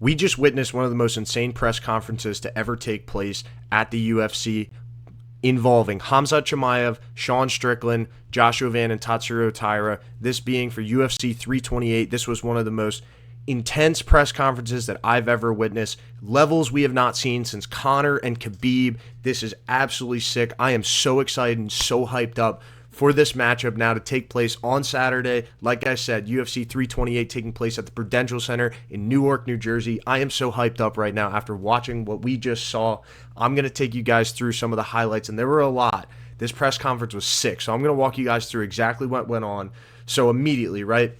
We just witnessed one of the most insane press conferences to ever take place at the UFC, involving Khamzat Chimaev, Sean Strickland, Joshua Van, and Tatsuro Taira. This being for UFC 328. This was one of the most intense press conferences that I've ever witnessed. Levels we have not seen since Conor and Khabib. This is absolutely sick. I am so excited and so hyped up for this matchup now to take place on Saturday. Like I said, UFC 328 taking place at the Prudential Center in Newark, New Jersey. I am so hyped up right now after watching what we just saw. I'm going to take you guys through some of the highlights, and there were a lot. This press conference was sick, so I'm going to walk you guys through exactly what went on. So immediately, right?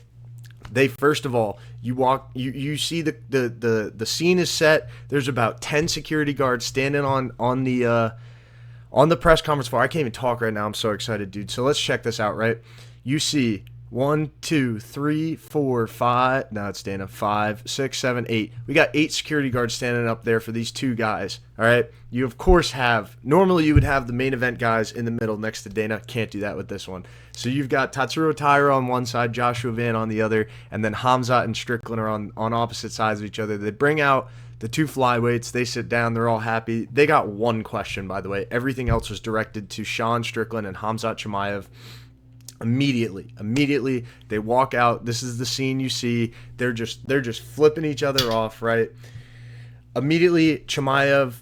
They, first of all, you see the scene is set. There's about 10 security guards standing on the press conference floor. I can't even talk right now. I'm so excited, dude. So let's check this out, right? You see 1, 2, 3, 4, 5. No, it's Dana. 5, 6, 7, 8. We got 8 security guards standing up there for these 2 guys. All right. You of course have. Normally you would have the main event guys in the middle next to Dana. Can't do that with this one. So you've got Tatsuro Taira on one side, Joshua Van on the other, and then Khamzat and Strickland are on opposite sides of each other. They bring out the 2 flyweights. They sit down. They're all happy. They got one question, by the way. Everything else was directed to Sean Strickland and Khamzat Chimaev. Immediately, they walk out. This is the scene you see. They're just flipping each other off, right? Immediately, Chimaev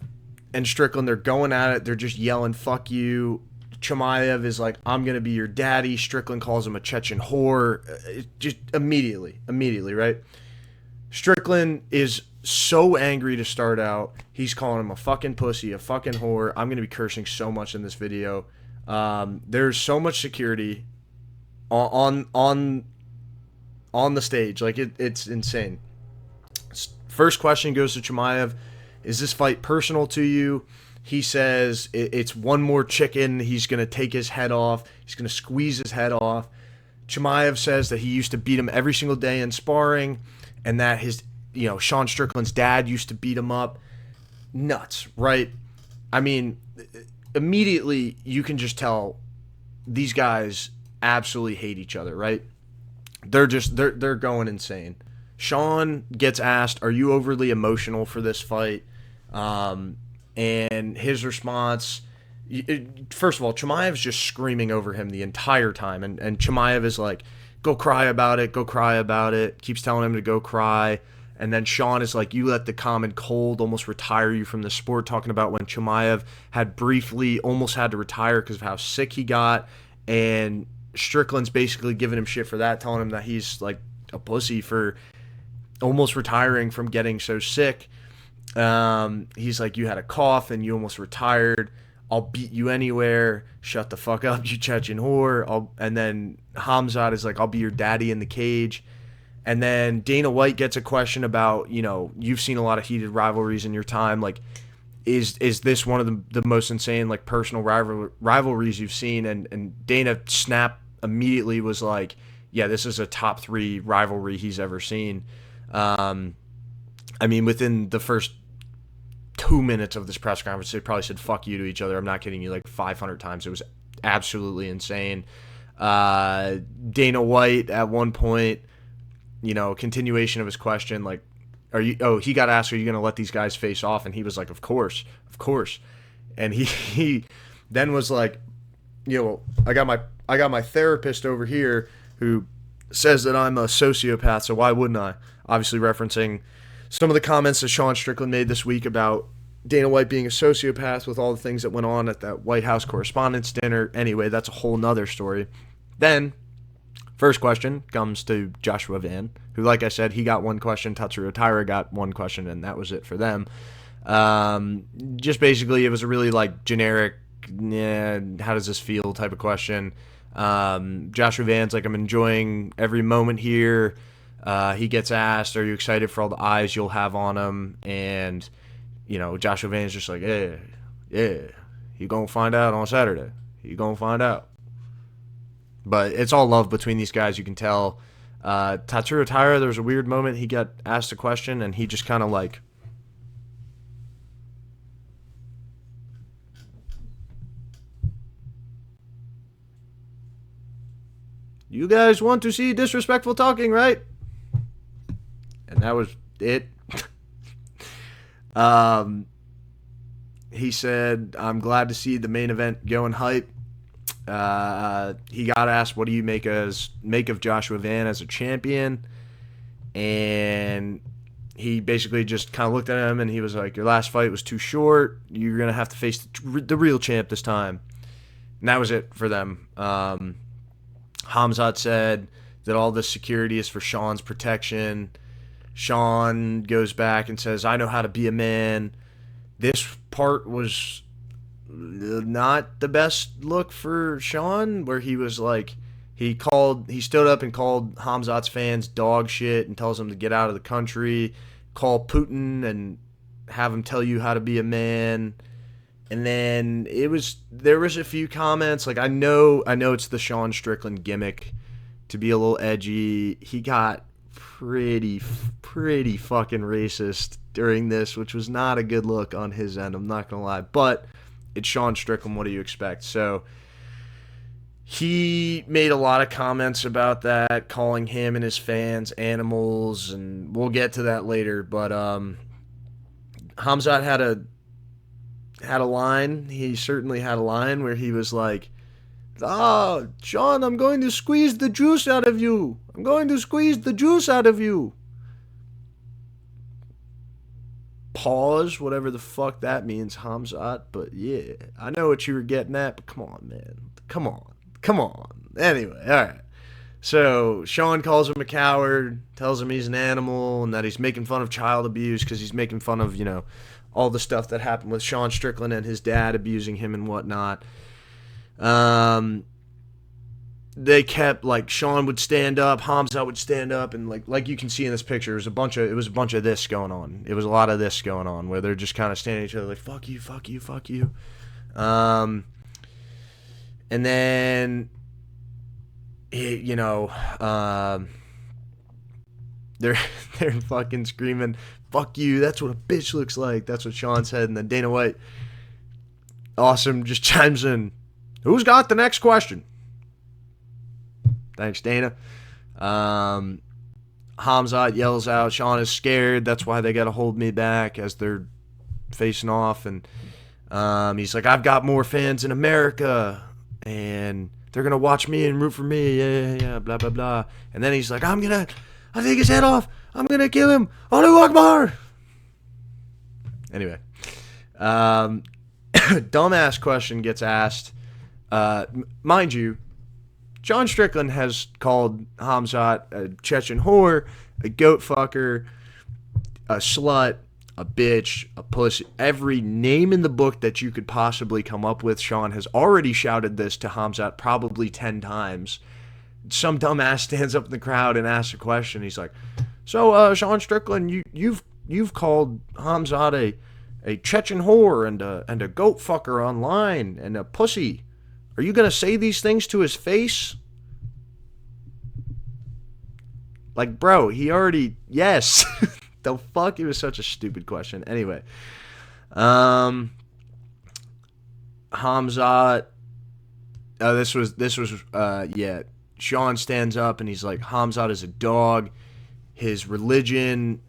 and Strickland, they're going at it. They're just yelling, "Fuck you." Chimaev is like, "I'm going to be your daddy." Strickland calls him a Chechen whore. Just immediately, right? Strickland is so angry to start out. He's calling him a fucking pussy, a fucking whore. I'm going to be cursing so much in this video. There's so much security on the stage. Like, it's insane. First question goes to Chimaev. Is this fight personal to you? He says it's one more chicken. He's going to take his head off. He's going to squeeze his head off. Chimaev says that he used to beat him every single day in sparring, and that Sean Strickland's dad used to beat him up. Nuts, right? I mean, immediately you can just tell these guys absolutely hate each other, right? They're going insane. Sean gets asked, "Are you overly emotional for this fight?" And his response, first of all, Chimaev's just screaming over him the entire time, and Chimaev is like, "Go cry about it, go cry about it," keeps telling him to go cry. And then Sean is like, "You let the common cold almost retire you from the sport," talking about when Chimaev had briefly almost had to retire because of how sick he got. And Strickland's basically giving him shit for that, telling him that he's like a pussy for almost retiring from getting so sick. He's like, "You had a cough and you almost retired. I'll beat you anywhere. Shut the fuck up, you Chechen whore." And then Khamzat is like, "I'll be your daddy in the cage." And then Dana White gets a question about, you've seen a lot of heated rivalries in your time. Like, is this one of the most insane, like, personal rivalries you've seen? And Dana snap immediately was like, "Yeah, this is a top 3 rivalry he's ever seen." I mean, within the first 2 minutes of this press conference, they probably said "fuck you" to each other. I'm not kidding you, like 500 times. It was absolutely insane. Dana White at one point, continuation of his question, like, he got asked, "Are you going to let these guys face off?" And he was like, of course. And he then was like, I got my therapist over here who says that I'm a sociopath, so why wouldn't I? Obviously referencing some of the comments that Sean Strickland made this week about Dana White being a sociopath with all the things that went on at that White House Correspondents' Dinner. Anyway, that's a whole nother story. Then, first question comes to Joshua Van, who, like I said, he got one question. Tatsuro Taira got one question, and that was it for them. Just basically, it was a really, like, generic, how does this feel type of question. Joshua Van's like, "I'm enjoying every moment here." He gets asked, "Are you excited for all the eyes you'll have on him?" And, Joshua Van's just like, yeah, you gonna find out on Saturday. You gonna find out. But it's all love between these guys, you can tell. Tatsuro Taira, there was a weird moment. He got asked a question, and he just kind of like, "You guys want to see disrespectful talking, right?" And that was it. He said, I'm glad to see the main event going hype. He got asked, what do you make of Joshua Van as a champion? And he basically just kind of looked at him and he was like, your last fight was too short. You're going to have to face the real champ this time. And that was it for them. Khamzat said that all this security is for Sean's protection. Sean goes back and says, I know how to be a man. This part was not the best look for Sean, where he was like, he stood up and called Khamzat's fans dog shit and tells them to get out of the country, call Putin and have him tell you how to be a man. And then there was a few comments, like I know it's the Sean Strickland gimmick to be a little edgy. He got pretty fucking racist during this, which was not a good look on his end, I'm not gonna lie. But it's Sean Strickland, what do you expect? So he made a lot of comments about that, calling him and his fans animals, and we'll get to that later. But Khamzat had a line. He certainly had a line where he was like, Sean, I'm going to squeeze the juice out of you. I'm going to squeeze the juice out of you. Pause, whatever the fuck that means, Khamzat. But yeah, I know what you were getting at, but come on, man. Come on. Anyway, all right. So Sean calls him a coward, tells him he's an animal, and that he's making fun of child abuse because he's making fun of, all the stuff that happened with Sean Strickland and his dad abusing him and whatnot. They kept, like, Sean would stand up, Khamzat would stand up, and like you can see in this picture, it was a bunch of this going on. It was a lot of this going on where they're just kind of standing at each other like, fuck you, fuck you, fuck you. And then, they're fucking screaming, fuck you, that's what a bitch looks like. That's what Sean said. And then Dana White, awesome, just chimes in, who's got the next question? Thanks, Dana. Khamzat yells out, Sean is scared, that's why they got to hold me back, as they're facing off. And he's like, I've got more fans in America, and they're going to watch me and root for me, yeah, blah, blah, blah. And then he's like, I'll take his head off, I'm going to kill him, Allahu Akbar. Anyway, dumbass question gets asked. Mind you, John Strickland has called Khamzat a Chechen whore, a goat fucker, a slut, a bitch, a pussy. Every name in the book that you could possibly come up with, Sean has already shouted this to Khamzat probably 10 times. Some dumbass stands up in the crowd and asks a question. He's like, so, Sean Strickland, you've called Khamzat a Chechen whore and a goat fucker online and a pussy. Are you going to say these things to his face? Like, bro, he already, yes. The fuck? It was such a stupid question. Anyway. Khamzat, this was Sean stands up and he's like, Khamzat is a dog. His religion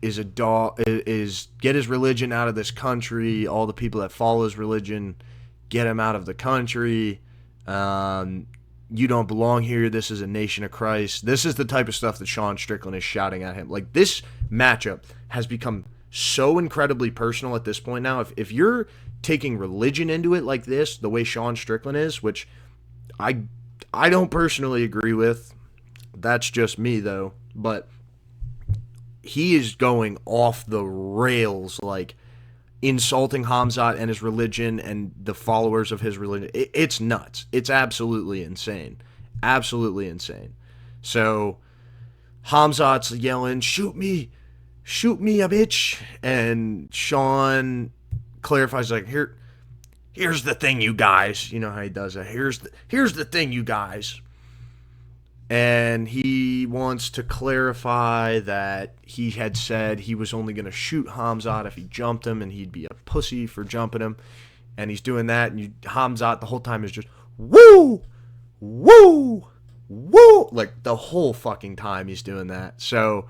is a dog, get his religion out of this country. All the people that follow his religion, get him out of the country. You don't belong here. This is a nation of Christ. This is the type of stuff that Sean Strickland is shouting at him. Like, this matchup has become so incredibly personal at this point now. If you're taking religion into it like this, the way Sean Strickland is, which I don't personally agree with. That's just me, though. But he is going off the rails, like, insulting Khamzat and his religion and the followers of his religion. It's nuts. It's absolutely insane. Absolutely insane. So Khamzat's yelling, shoot me, a bitch. And Sean clarifies, like, here's the thing, you guys. You know how he does that. Here's the thing, you guys. And he wants to clarify that he had said he was only going to shoot Khamzat if he jumped him, and he'd be a pussy for jumping him. And he's doing that, and Khamzat the whole time is just, woo, woo, woo. Like, the whole fucking time he's doing that. So,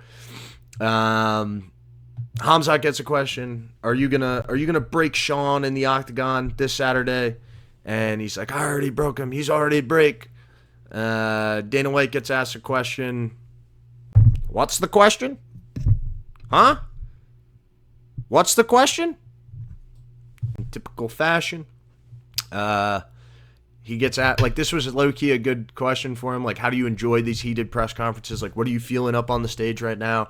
Khamzat gets a question. Are you gonna break Sean in the octagon this Saturday? And he's like, I already broke him. He's already break. Dana White gets asked a question. What's the question? Huh? What's the question? In typical fashion. He gets at, like, this was low-key a good question for him. Like, how do you enjoy these heated press conferences? Like, what are you feeling up on the stage right now?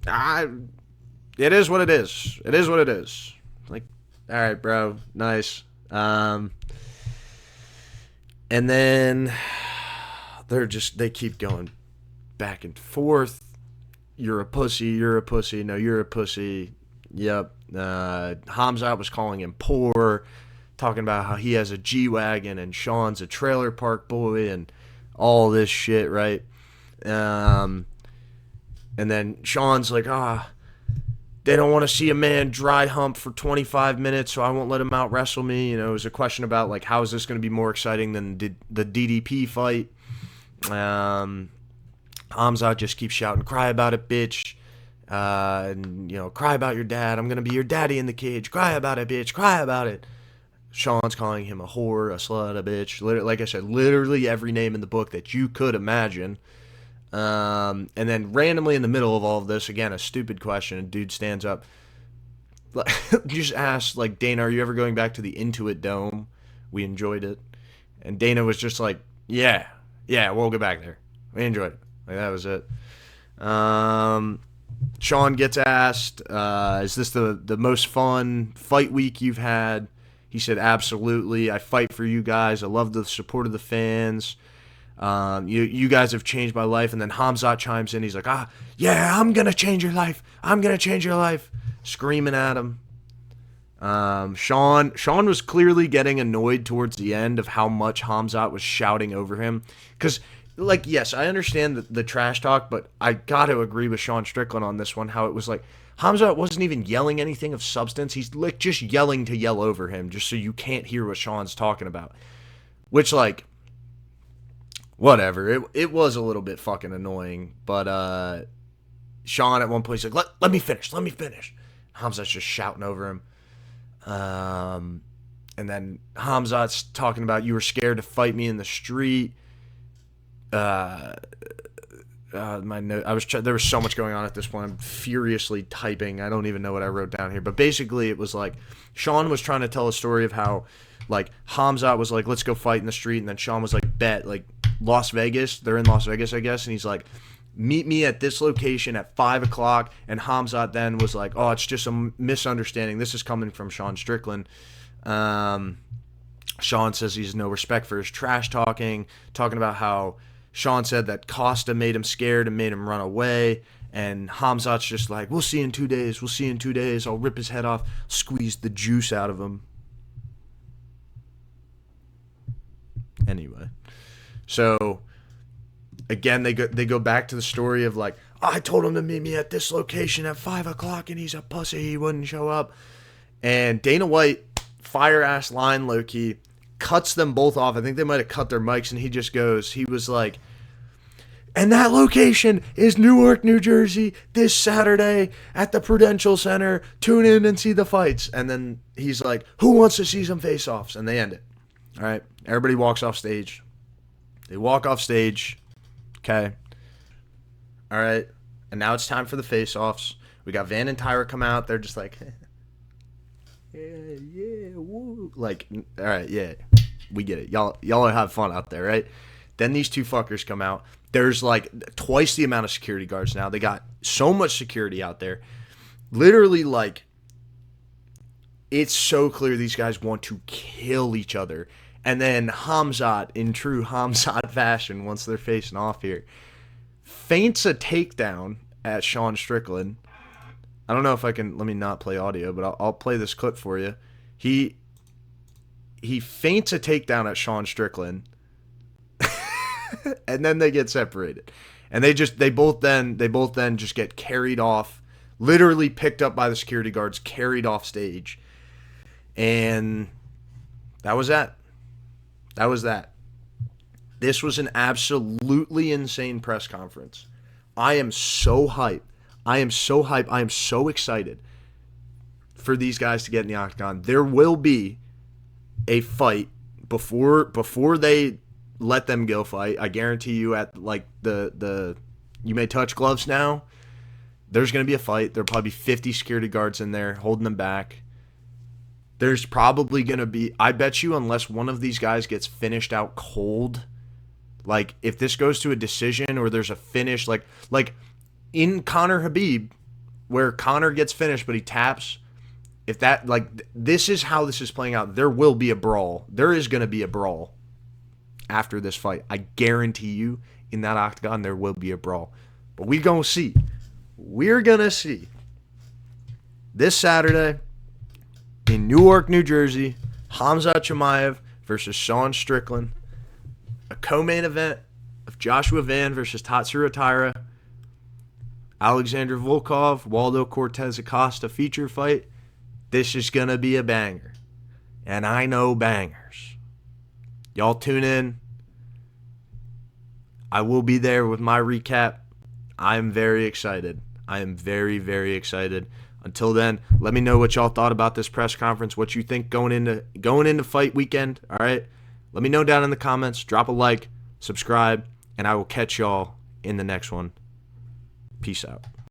It is what it is. It is what it is. Like, all right, bro. Nice. And then they keep going back and forth. You're a pussy. You're a pussy. No, you're a pussy. Yep. Khamzat was calling him poor, talking about how he has a G-Wagon and Sean's a trailer park boy and all this shit, right? And then Sean's like, they don't want to see a man dry hump for 25 minutes, so I won't let him out wrestle me. You know, it was a question about, like, how is this going to be more exciting than the DDP fight? Khamzat just keeps shouting, cry about it, bitch. And, you know, cry about your dad. I'm going to be your daddy in the cage. Cry about it, bitch. Cry about it. Sean's calling him a whore, a slut, a bitch. Like I said, literally every name in the book that you could imagine. And then randomly in the middle of all of this, again, a stupid question, a dude stands up. Just asked, like, Dana, are you ever going back to the Intuit Dome? We enjoyed it. And Dana was just like, yeah, we'll go back there. We enjoyed it. Like, that was it. Sean gets asked, is this the most fun fight week you've had? He said, absolutely. I fight for you guys. I love the support of the fans. You guys have changed my life. And then Khamzat chimes in. He's like, yeah, I'm going to change your life. I'm going to change your life. Screaming at him. Sean was clearly getting annoyed towards the end of how much Khamzat was shouting over him. Because, like, yes, I understand the trash talk, but I got to agree with Sean Strickland on this one, how it was like, Khamzat wasn't even yelling anything of substance. He's, like, just yelling to yell over him just so you can't hear what Sean's talking about. Which, like, whatever. It was a little bit fucking annoying. But Sean at one point said, let me finish. Khamzat's just shouting over him. And then Khamzat's talking about, you were scared to fight me in the street. My note. There was so much going on at this point. I'm furiously typing. I don't even know what I wrote down here. But basically, it was like Sean was trying to tell a story of how, like, Khamzat was like, let's go fight in the street, and then Sean was like, bet, like, Las Vegas. They're in Las Vegas, I guess, and he's like, meet me at this location at 5 o'clock. And Khamzat then was like, oh, it's just a misunderstanding. This is coming from Sean Strickland. Sean says he has no respect for his trash talking about how Sean said that Costa made him scared and made him run away. And Khamzat's just like, we'll see in 2 days. We'll see in 2 days. I'll rip his head off, squeeze the juice out of him. Anyway. So, again, they go back to the story of, like, I told him to meet me at this location at 5 o'clock and he's a pussy. He wouldn't show up. And Dana White, fire-ass line low-key, cuts them both off. I think they might have cut their mics, and he was like, and that location is Newark, New Jersey, this Saturday at the Prudential Center. Tune in and see the fights. And then he's like, who wants to see some face-offs? And they end it. All right. Everybody walks off stage. They walk off stage. Okay. All right. And now it's time for the face-offs. We got Van and Tyra come out. They're just like, yeah, woo. Like, all right, yeah, we get it. Y'all have fun out there, right? Then these two fuckers come out. There's like twice the amount of security guards now. They got so much security out there. Literally, like, it's so clear these guys want to kill each other. And then Khamzat, in true Khamzat fashion, once they're facing off here, feints a takedown at Sean Strickland. I don't know if I can, let me not play audio, but I'll play this clip for you. He feints a takedown at Sean Strickland, and then they get separated. And they both then just get carried off, literally picked up by the security guards, carried off stage. And that was that. That was that. This was an absolutely insane press conference. I am so hyped. I am so hyped. I am so excited for these guys to get in the octagon. There will be a fight before they let them go fight. I guarantee you at like the you may touch gloves now. There's going to be a fight. There'll probably be 50 security guards in there holding them back. There's probably going to be, I bet you, unless one of these guys gets finished out cold, like if this goes to a decision or there's a finish, like in Conor Khabib, where Conor gets finished but he taps, if that, like, this is how this is playing out. There will be a brawl. There is going to be a brawl after this fight. I guarantee you in that octagon there will be a brawl. But we're going to see. We're going to see. This Saturday in Newark, New Jersey, Khamzat Chimaev versus Sean Strickland. A co-main event of Joshua Van versus Tatsuro Taira. Alexander Volkov, Waldo Cortez Acosta feature fight. This is going to be a banger. And I know bangers. Y'all tune in. I will be there with my recap. I'm very excited. I am very, very excited. Until then, let me know what y'all thought about this press conference, what you think going into fight weekend, all right? Let me know down in the comments. Drop a like, subscribe, and I will catch y'all in the next one. Peace out.